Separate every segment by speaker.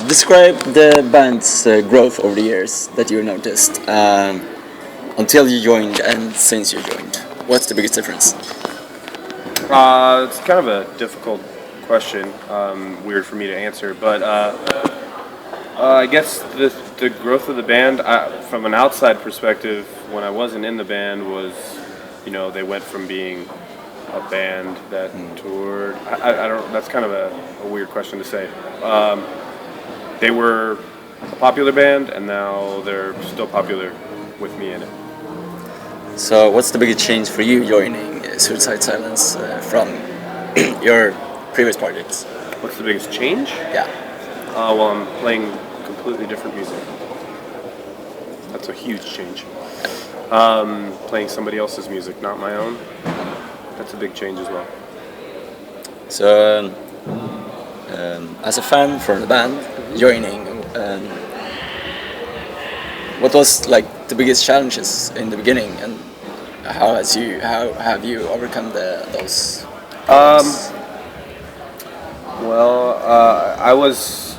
Speaker 1: Describe the band's growth over the years that you noticed until you joined and since you joined. What's the biggest difference?
Speaker 2: It's kind of a difficult question, weird for me to answer, but I guess the growth of the band, from an outside perspective, when I wasn't in the band, was, they went from being a band that toured. I don't. That's kind of a weird question to say. They were a popular band, and now they're still popular with me in it.
Speaker 1: So, what's the biggest change for you joining Suicide Silence from your previous projects?
Speaker 2: What's the biggest change?
Speaker 1: Yeah.
Speaker 2: Well, I'm playing completely different music. That's a huge change. Playing somebody else's music, not my own. That's a big change as well.
Speaker 1: So, as a fan from the band joining, what was like the biggest challenges in the beginning, and how have you overcome those problems?
Speaker 2: I was.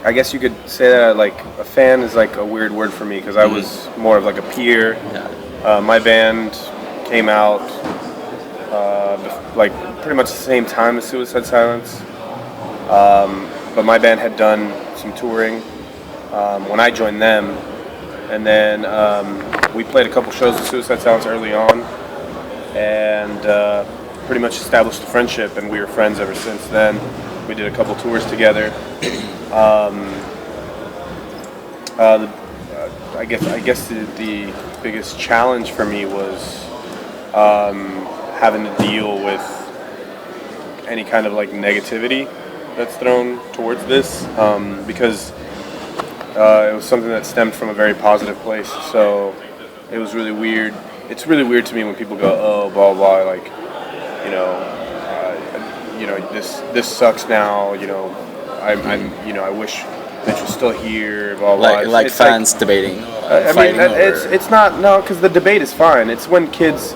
Speaker 2: I guess you could say that like a fan is like a weird word for me because I was more of like a peer.
Speaker 1: Yeah.
Speaker 2: My band came out like pretty much the same time as Suicide Silence, but my band had done some touring when I joined them, and then we played a couple shows with Suicide Silence early on, and pretty much established a friendship, and we were friends ever since then. We did a couple tours together. I guess the biggest challenge for me was having to deal with any kind of like negativity that's thrown towards this, because it was something that stemmed from a very positive place. So it was really weird. It's really weird to me when people go, oh, blah blah, like, this sucks now. I wish that you're still here. Blah blah.
Speaker 1: Like fans debating.
Speaker 2: It's not, no, because the debate is fine. It's when kids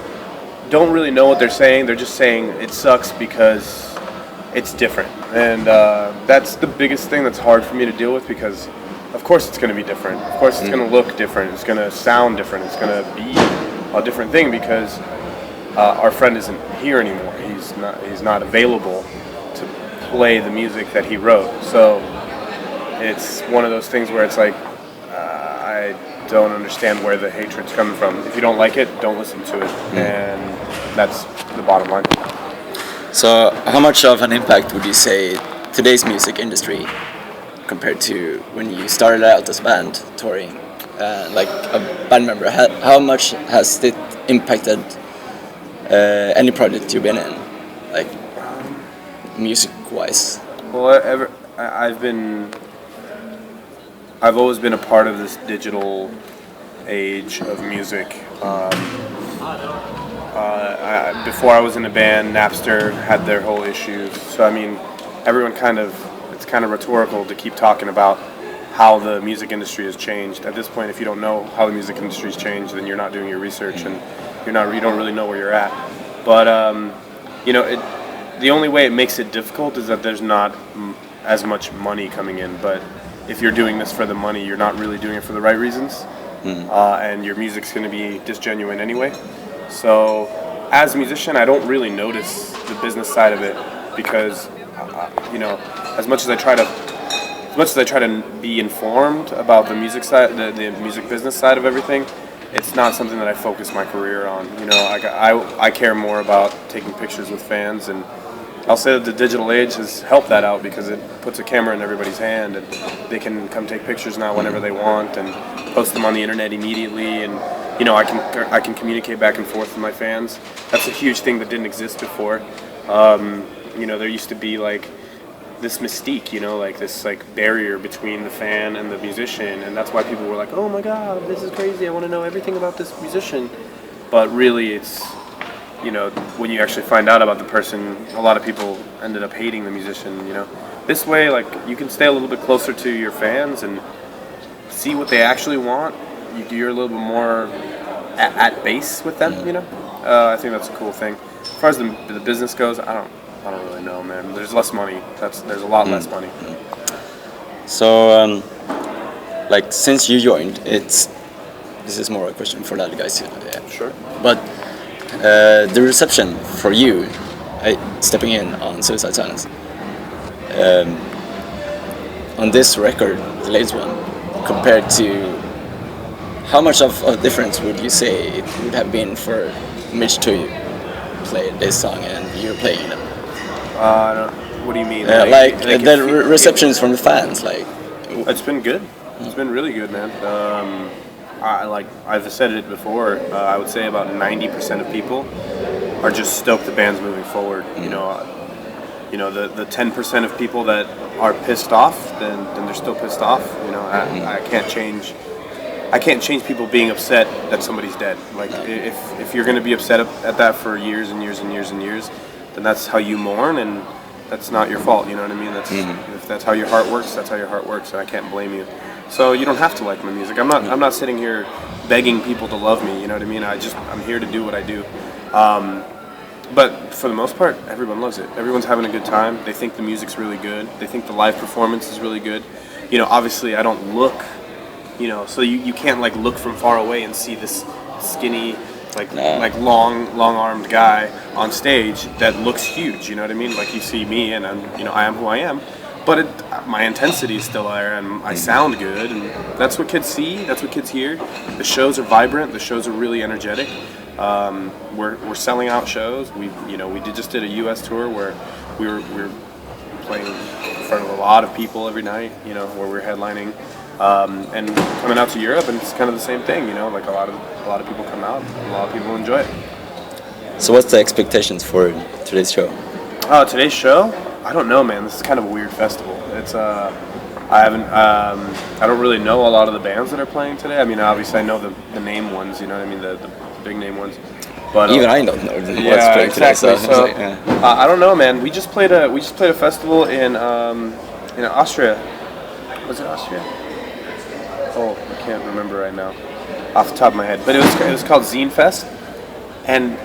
Speaker 2: don't really know what they're saying. They're just saying it sucks because it's different, and that's the biggest thing that's hard for me to deal with, because of course it's going to be different. Of course it's going to look different. It's going to sound different. It's going to be a different thing because our friend isn't here anymore. He's not available to play the music that he wrote. So it's one of those things where it's like, I don't understand where the hatred's coming from. If you don't like it, don't listen to it, and that's the bottom line.
Speaker 1: So, how much of an impact would you say today's music industry compared to when you started out as a band touring, like a band member? How much has it impacted any project you've been in, like music-wise?
Speaker 2: Well, I've always been a part of this digital age of music. Before I was in a band, Napster had their whole issues. So I mean, it's kind of rhetorical to keep talking about how the music industry has changed. At this point, if you don't know how the music industry has changed, then you're not doing your research, and you don't really know where you're at. But the only way it makes it difficult is that there's not as much money coming in. But if you're doing this for the money, you're not really doing it for the right reasons, and your music's going to be disgenuine anyway. So, as a musician, I don't really notice the business side of it because, as much as I try to be informed about the music side, the music business side of everything, it's not something that I focus my career on. I care more about taking pictures with fans, and I'll say that the digital age has helped that out because it puts a camera in everybody's hand, and they can come take pictures now whenever they want and post them on the internet immediately, and I can communicate back and forth with my fans. That's a huge thing that didn't exist before. There used to be like this mystique, like this like barrier between the fan and the musician, and that's why people were like, oh my god, this is crazy, I want to know everything about this musician. But really it's, when you actually find out about the person, a lot of people ended up hating the musician. This way, like, you can stay a little bit closer to your fans and see what they actually want. You're a little bit more at base with them. I think that's a cool thing. As far as the business goes, I don't really know, man. There's less money. There's a lot less money.
Speaker 1: So, like, since you joined, this is more a question for the other guys. Yeah.
Speaker 2: Sure.
Speaker 1: But the reception for you, stepping in on Suicide Silence, on this record, the latest one, compared to how much of a difference would you say it would have been for Mitch to play this song and you're playing them?
Speaker 2: What do you mean?
Speaker 1: The receptions from the fans, like.
Speaker 2: It's been good. It's been really good, man. I've said it before. I would say about 90% of people are just stoked the band's moving forward. The 10% of people that are pissed off, then they're still pissed off. I can't change. I can't change people being upset that somebody's dead. Like if you're going to be upset at that for years and years and years and years, then that's how you mourn, and that's not your fault. You know what I mean? If that's how your heart works, that's how your heart works, and I can't blame you. So you don't have to like my music. I'm not sitting here begging people to love me. You know what I mean? I'm here to do what I do. But for the most part, everyone loves it. Everyone's having a good time. They think the music's really good. They think the live performance is really good. Obviously I don't look. So you can't like look from far away and see this skinny, like long-armed guy on stage that looks huge. You know what I mean? Like you see me, and I am who I am, but my intensity is still there, and I sound good, and that's what kids see. That's what kids hear. The shows are vibrant. The shows are really energetic. We're selling out shows. We just did a U.S. tour where we were playing in front of a lot of people every night. Where we're headlining. And coming out to Europe, and it's kind of the same thing, like a lot of people come out, and a lot of people enjoy it.
Speaker 1: So what's the expectations for today's show?
Speaker 2: Today's show? I don't know, man. This is kind of a weird festival. It's I don't really know a lot of the bands that are playing today. I mean, obviously I know the name ones, you know what I mean, the big name ones. But
Speaker 1: even I don't know what's playing
Speaker 2: exactly.
Speaker 1: today. So
Speaker 2: I don't know, man. We just played a festival in Austria. Was it Austria? Oh, I can't remember right now, off the top of my head. But it was called Zine Fest, and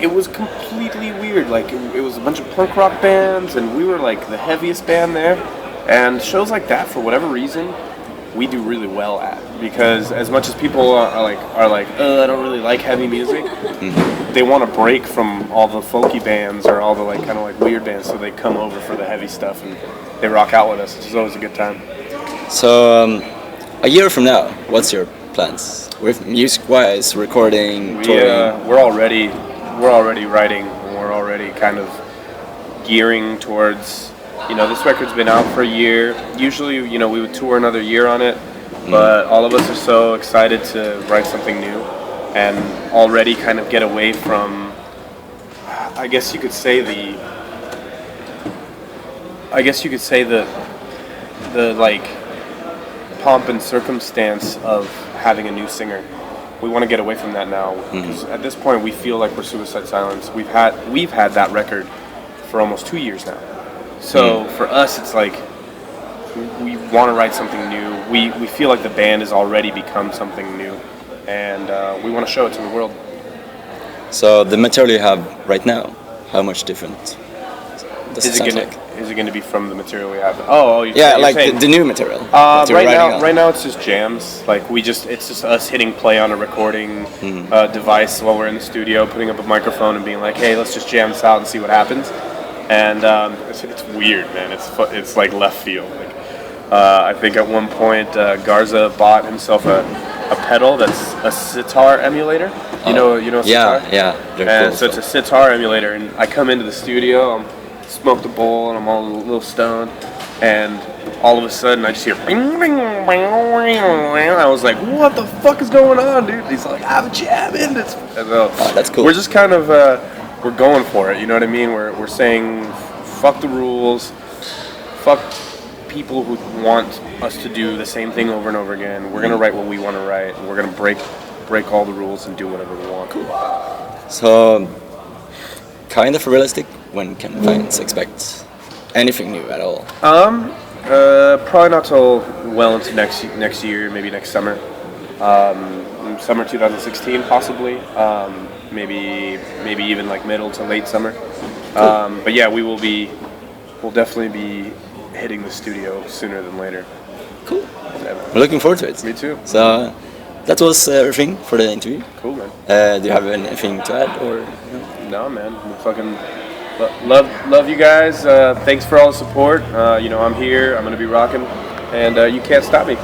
Speaker 2: it was completely weird. Like it was a bunch of punk rock bands, and we were like the heaviest band there. And shows like that, for whatever reason, we do really well at, because as much as people are like, I don't really like heavy music, they want to break from all the folky bands or all the like kind of like weird bands, so they come over for the heavy stuff and they rock out with us. It's always a good time.
Speaker 1: So. A year from now, what's your plans with music-wise, recording, touring?
Speaker 2: We're already writing. We're already kind of gearing towards. This record's been out for a year. Usually, we would tour another year on it, but all of us are so excited to write something new, and already kind of get away from. I guess you could say the like. Pomp and circumstance of having a new singer. We want to get away from that now, because at this point we feel like we're Suicide Silence. We've had that record for almost 2 years now. So for us, it's like we want to write something new. We feel like the band has already become something new, and we want to show it to the world.
Speaker 1: So the material you have right now, how much different does it sound like?
Speaker 2: Is it going to be from the material we have? You're saying
Speaker 1: the new material.
Speaker 2: Right now it's just jams. Like it's just us hitting play on a recording device while we're in the studio, putting up a microphone and being like, hey, let's just jam this out and see what happens. And it's weird, man. It's like left field. Like, I think at one point Garza bought himself a pedal that's a sitar emulator. You know a sitar?
Speaker 1: Yeah.
Speaker 2: And
Speaker 1: cool,
Speaker 2: so it's a sitar emulator, and I come into the studio. Smoked a bowl and I'm all a little stoned, and all of a sudden I just hear bing, bing, bing, bing. I was like, what the fuck is going on, dude? He's like, I'm jamming.
Speaker 1: That's cool.
Speaker 2: We're just kind of we're going for it, you know what I mean? We're saying fuck the rules, fuck people who want us to do the same thing over and over again. We're gonna write what we want to write, and we're gonna break all the rules and do whatever we want.
Speaker 1: Cool. So kind of realistic. When can fans expect anything new at all?
Speaker 2: Probably not till well into next year, maybe next summer. Summer 2016 possibly. Maybe even like middle to late summer. Cool. But yeah, we'll definitely be hitting the studio sooner than later.
Speaker 1: Cool.
Speaker 2: Yeah.
Speaker 1: We're looking forward to it.
Speaker 2: Me too.
Speaker 1: So that was everything for the interview.
Speaker 2: Cool, man.
Speaker 1: Do you have anything to add, or?
Speaker 2: No, man. I'm fucking love you guys. Thanks for all the support. I'm here. I'm gonna be rocking, and you can't stop me.